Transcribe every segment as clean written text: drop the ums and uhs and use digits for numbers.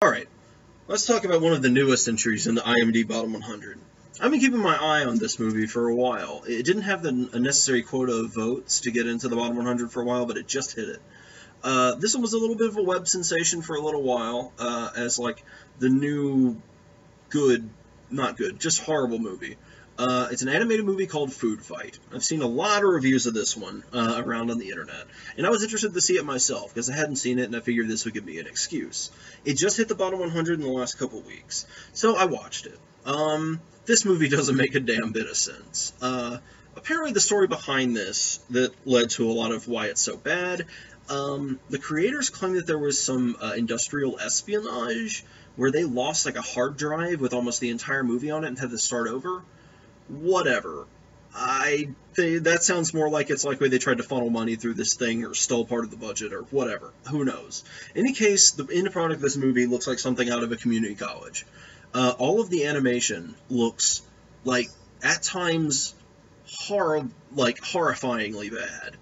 Alright, let's talk about one of the newest entries in the IMDb Bottom 100. I've been keeping my eye on this movie for a while. It didn't have the necessary quota of votes to get into the Bottom 100 for a while, but it just hit it. This one was a little bit of a web sensation for a little while, as like the new not good, just horrible movie. It's an animated movie called Foodfight. I've seen a lot of reviews of this one around on the internet, and I was interested to see it myself because I hadn't seen it, and I figured this would give me an excuse. It just hit the Bottom 100 in the last couple weeks, so I watched it. This movie doesn't make a damn bit of sense. Apparently the story behind this that led to a lot of why it's so bad, the creators claim that there was some industrial espionage where they lost like a hard drive with almost the entire movie on it and had to start over. Whatever. That sounds more like it's likely they tried to funnel money through this thing or stole part of the budget or whatever. Who knows? In any case, the end product of this movie looks like something out of a community college. All of the animation looks like, at times, horrifyingly bad.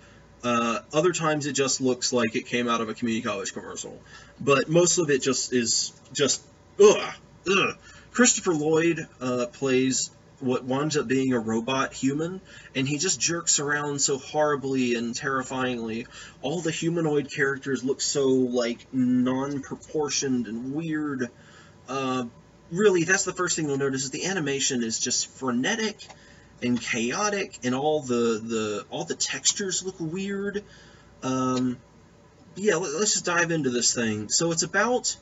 Other times it just looks like it came out of a community college commercial. But most of it is just, ugh. Christopher Lloyd plays what winds up being a robot human, and he just jerks around so horribly and terrifyingly. All the humanoid characters look so, like, non-proportioned and weird. Really, that's the first thing you'll notice, is the animation is just frenetic and chaotic, and all the textures look weird. Yeah, let's just dive into this thing. So it's about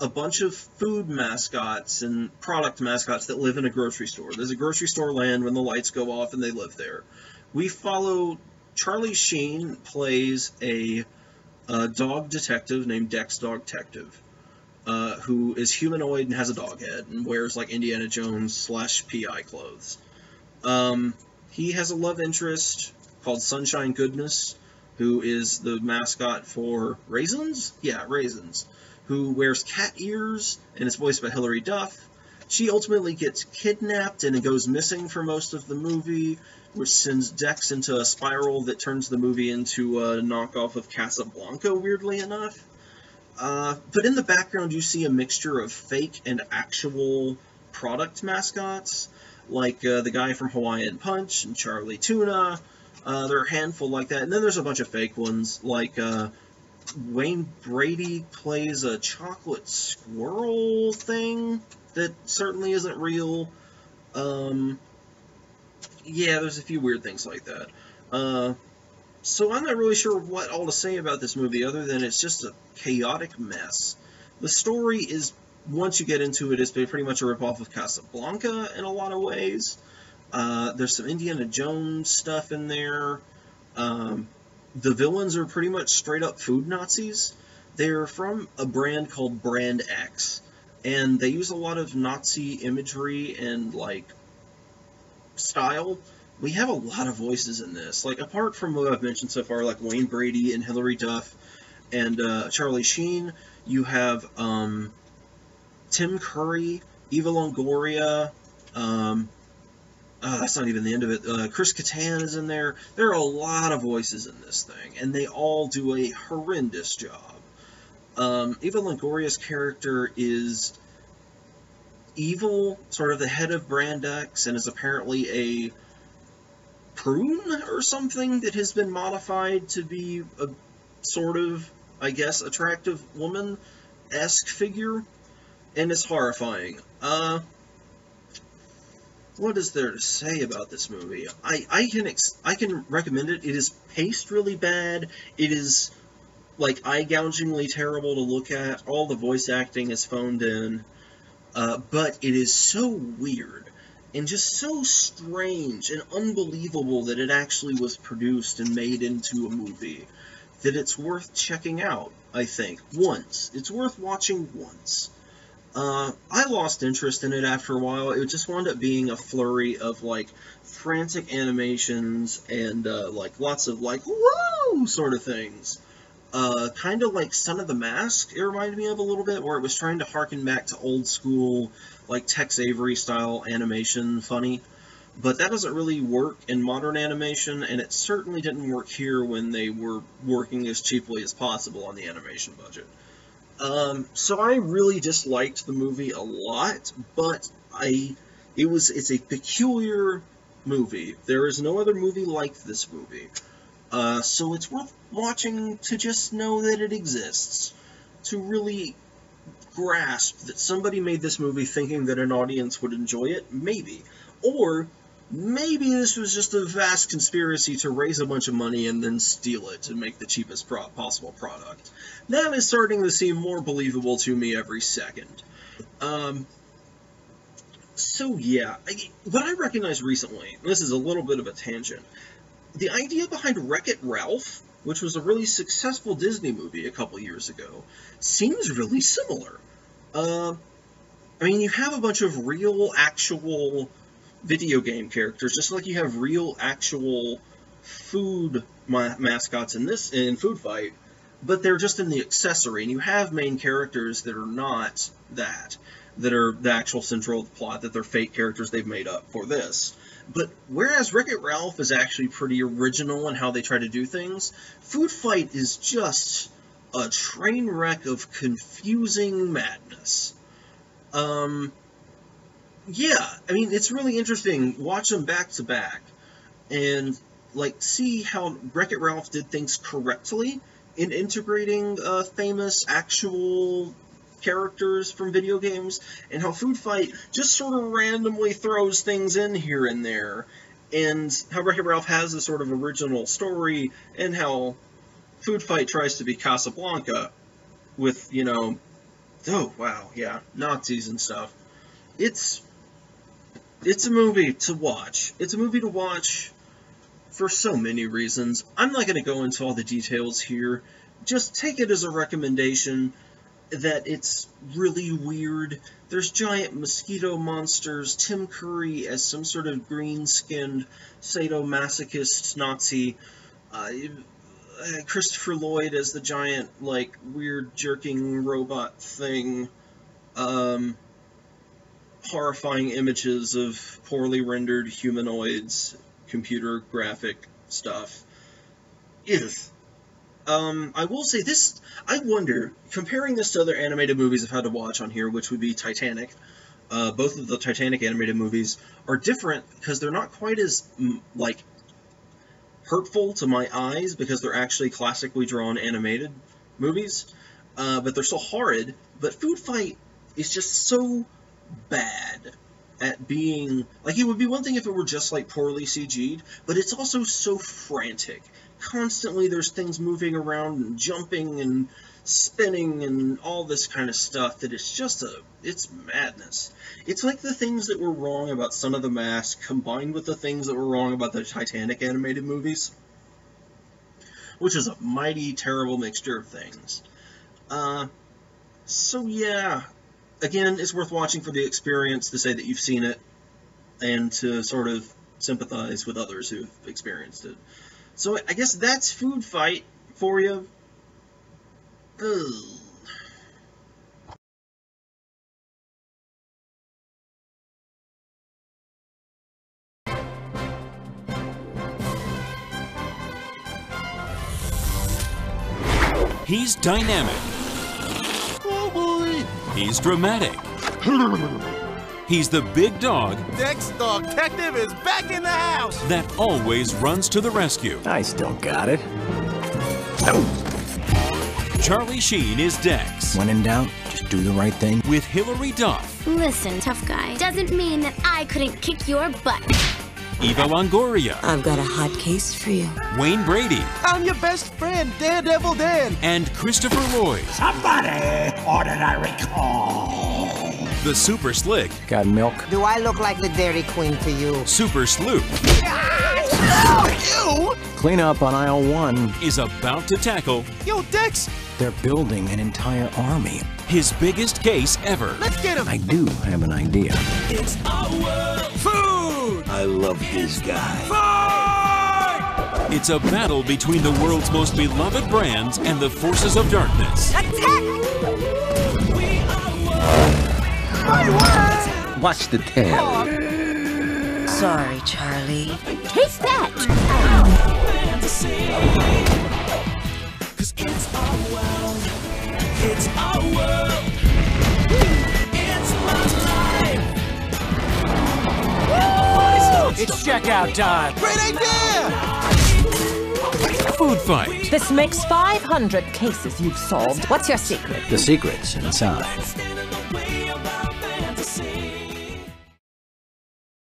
a bunch of food mascots and product mascots that live in a grocery store. There's a grocery store land when the lights go off and they live there. We follow Charlie Sheen plays a dog detective named Dex Dog Detective, who is humanoid and has a dog head and wears like Indiana Jones / PI clothes. He has a love interest called Sunshine Goodness, who is the mascot for Raisins? Yeah, Raisins. Who wears cat ears and is voiced by Hilary Duff. She ultimately gets kidnapped and it goes missing for most of the movie, which sends Dex into a spiral that turns the movie into a knockoff of Casablanca, weirdly enough. But in the background you see a mixture of fake and actual product mascots, like the guy from Hawaiian Punch and Charlie Tuna. There are a handful like that, and then there's a bunch of fake ones, like Wayne Brady plays a chocolate squirrel thing that certainly isn't real. Yeah, there's a few weird things like that. So I'm not really sure what all to say about this movie other than it's just a chaotic mess. The story is, once you get into it, it's pretty much a ripoff of Casablanca in a lot of ways. There's some Indiana Jones stuff in there. The villains are pretty much straight-up food Nazis. They're from a brand called Brand X, and they use a lot of Nazi imagery and, like, style. We have a lot of voices in this. Like, apart from what I've mentioned so far, like Wayne Brady and Hilary Duff and Charlie Sheen, you have Tim Curry, Eva Longoria, that's not even the end of it. Chris Kattan is in there. There are a lot of voices in this thing, and they all do a horrendous job. Eva Longoria's character is evil, sort of the head of Brand X, and is apparently a prune or something that has been modified to be a sort of, I guess, attractive woman-esque figure, and it's horrifying. What is there to say about this movie? I can recommend it. It is paced really bad. It is, like, eye-gougingly terrible to look at. All the voice acting is phoned in. But it is so weird and just so strange and unbelievable that it actually was produced and made into a movie that it's worth checking out, I think, once. It's worth watching once. I lost interest in it after a while. It just wound up being a flurry of, like, frantic animations and, like, lots of, like, woo sort of things. Kind of like Son of the Mask, it reminded me of a little bit, where it was trying to harken back to old school, like, Tex Avery style animation funny. But that doesn't really work in modern animation, and it certainly didn't work here when they were working as cheaply as possible on the animation budget. So I really disliked the movie a lot, but it's a peculiar movie. There is no other movie like this movie. So it's worth watching to just know that it exists. To really grasp that somebody made this movie thinking that an audience would enjoy it, maybe. Or maybe this was just a vast conspiracy to raise a bunch of money and then steal it to make the cheapest possible product. That is starting to seem more believable to me every second. So yeah, what I recognized recently, and this is a little bit of a tangent, the idea behind Wreck-It Ralph, which was a really successful Disney movie a couple years ago, seems really similar. I mean, you have a bunch of real, actual video game characters, just like you have real, actual food mascots in Foodfight, but they're just in the accessory, and you have main characters that are not that are the actual central plot, that they're fake characters they've made up for this. But whereas Wreck-It Ralph is actually pretty original in how they try to do things, Foodfight is just a train wreck of confusing madness. Yeah, I mean, it's really interesting. Watch them back to back and, like, see how Wreck-It Ralph did things correctly in integrating famous, actual characters from video games, and how Foodfight just sort of randomly throws things in here and there, and how Wreck-It Ralph has a sort of original story, and how Foodfight tries to be Casablanca with, you know, oh, wow, yeah, Nazis and stuff. It's a movie to watch. It's a movie to watch for so many reasons. I'm not going to go into all the details here. Just take it as a recommendation that it's really weird. There's giant mosquito monsters, Tim Curry as some sort of green-skinned sadomasochist Nazi, Christopher Lloyd as the giant, like, weird jerking robot thing, horrifying images of poorly rendered humanoids, computer graphic stuff. I will say this, I wonder, comparing this to other animated movies I've had to watch on here, which would be Titanic, both of the Titanic animated movies are different because they're not quite as, like, hurtful to my eyes because they're actually classically drawn animated movies, but they're so horrid. But Foodfight is just so bad at being, like, it would be one thing if it were just, like, poorly CG'd, but it's also so frantic. Constantly there's things moving around and jumping and spinning and all this kind of stuff that it's just it's madness. It's like the things that were wrong about Son of the Mask combined with the things that were wrong about the Titanic animated movies, which is a mighty terrible mixture of things. So yeah, again, it's worth watching for the experience, to say that you've seen it, and to sort of sympathize with others who've experienced it. So I guess that's Foodfight for you. Ugh. He's dynamic. Oh boy! He's dramatic. He's the big dog Dex Detective is back in the house! that always runs to the rescue. I still got it. Charlie Sheen is Dex. When in doubt, just do the right thing. With Hilary Duff, Listen, tough guy, doesn't mean that I couldn't kick your butt. Eva Longoria, I've got a hot case for you. Wayne Brady, I'm your best friend, Daredevil Dan! and Christopher Lloyd. Somebody ordered a recall. The super slick, Got milk? Do I look like the Dairy Queen to you? super sleuth Clean up on aisle 1. is about to tackle Yo, Dex! They're building an entire army. his biggest case ever. Let's get him! I do have an idea. It's our world. Food! I love his guy. Fight! It's a battle between the world's most beloved brands and the forces of darkness. Watch the tail. Sorry, Charlie. Taste that! It's our world. It's my life. It's checkout time. Great idea! Foodfight. This makes 500 cases you've solved. What's your secret? The secret's inside. Stand in the way of our